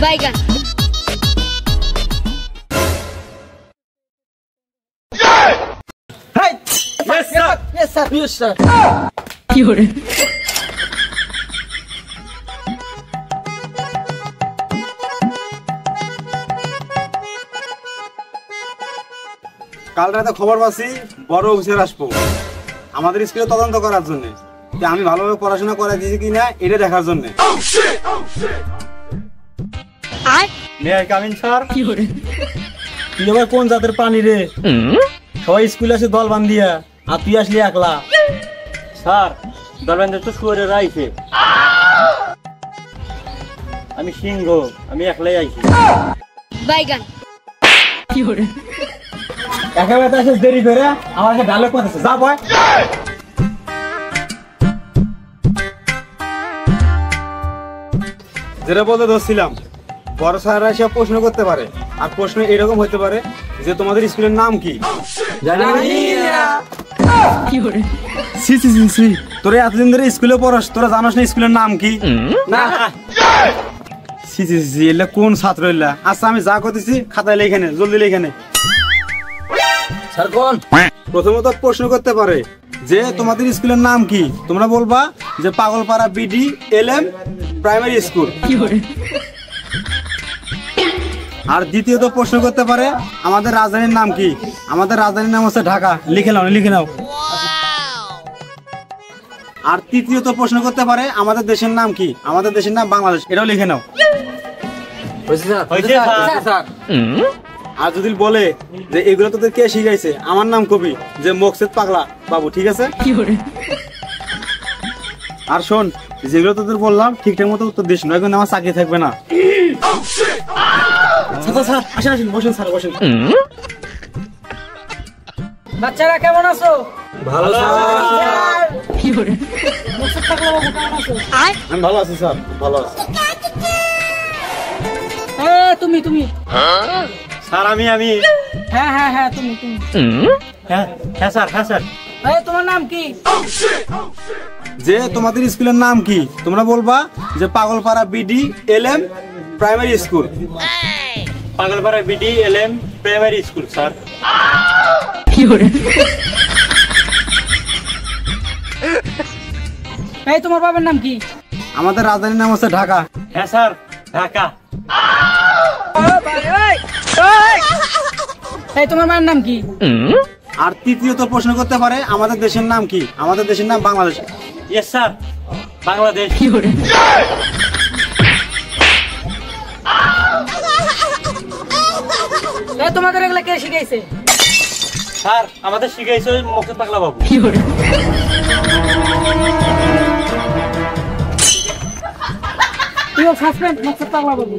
বাইগান। Yes sir. Yes sir. কি হরে? কাল রাতে খবর পাচ্ছি বড় অফিসার আসবো আমাদের স্কুলে তদন্ত করার জন্য। আমি ভালোভাবে পড়াশোনা করা দিয়েছি কিনা এটা দেখার জন্য। May I come in sir? কি হরে? তুই আবার কোন জাতের প্রাণী রে? সবাই স্কুলে আসে দল বান্ধিয়া আর তুই আসলি একলা। স্যার দল বান্ধে তো শুয়ারে রাইছে। আমি সিংহ, আমি একলাই আইছি। বাইগান। কি হরে? একেবারে আসে দেরি করে আমার কাছে ডায়লগ করতেছে। যা বয়। যেটা বলতে ধরছিলাম, বড় স্যাররা এসে প্রশ্ন করতে পারে, আর প্রশ্ন এরকম হতে পারে যে তোমাদের স্কুলের নাম কি? কি হরে? সি সি সি সি, তোরা এতদিন ধরে স্কুলে পড়াস, তোরা জানোস না স্কুলের নাম কি? না সি সি সি, এলে কোন ছাত্র এলা? আচ্ছা আমি যা করতেছি খাতায় লেখে নে, জলদি লেখে নে। স্যার কোন? প্রথমত প্রশ্ন করতে পারে যে তোমাদের স্কুলের নাম কি? তোমরা বলবা যে পাগলপাড়া বিডি এলএম প্রাইমারি স্কুল। কি হরে? আর দ্বিতীয়ত প্রশ্ন করতে পারে আমাদের রাজধানীর নাম কি? আমাদের রাজধানীর নাম হচ্ছে ঢাকা। লিখে নাও, লিখে নাও। আর তৃতীয়ত প্রশ্ন করতে পারে আমাদের দেশের নাম কি? আমাদের দেশের নাম বাংলাদেশ। এটাও লিখে নাও। আর যদি বলে যে এগুলো তোদের কে শিখাইছে, আমার নাম কবি যে মকসেদ পাগলা বাবু, ঠিক আছে? কি হরে? আর শোন, যেগুলো তোদের বললাম ঠিকঠাক মতো উত্তর দিস, নয় কিন্তু আমার চাকরি থাকবে না। স্যার আসেন আসেন, বসুন স্যার বসুন। বাচ্চারা কেমন আছো? ভালো স্যার। কি হরে? মুর্শিদ পাগলা বাবু কেমন আছো? আমি ভালো আছি স্যার, ভালো আছি। তুমি তুমি স্যার আমি হ্যাঁ হ্যাঁ হ্যাঁ তুমি তুমি হ্যাঁ হ্যাঁ স্যার, হ্যাঁ স্যার। তোমার নাম কি? যে তোমাদের স্কুলের নাম কি? তোমরা বলবা যে পাগলপাড়া বিডি এলএম প্রাইমারি স্কুল। পাগলপাড়া বিডি এলএম প্রাইমারি স্কুল স্যার। কি হরে? তোমার বাবার নাম কি? আমাদের রাজধানীর নাম হচ্ছে ঢাকা। হ্যাঁ স্যার, ঢাকা। তোমার মায়ের নাম কি? আর তৃতীয়ত প্রশ্ন করতে পারে আমাদের দেশের নাম কি? আমাদের দেশের নাম বাংলাদেশ। Yes sir, Bangladesh. কি হরে? তোমাদের এগুলা কে শিখাইছে? স্যার আমাদের শিখাইছে ওই মকসেদ পাগলা বাবু। কি হরে? সাসপেন্ড মুর্শিদ পাগলা বাবু।